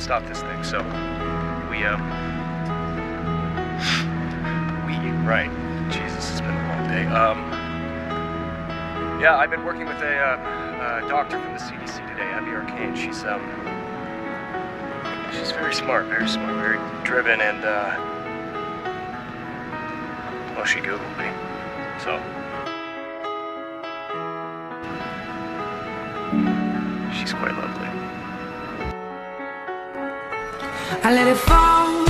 stop this thing. So right. Jesus, it's been a long day. Yeah, I've been working with a doctor from the CDC today, Abby Arcane. She's very smart, very driven, and well, she Googled me, so she's quite lovely. I let it fall.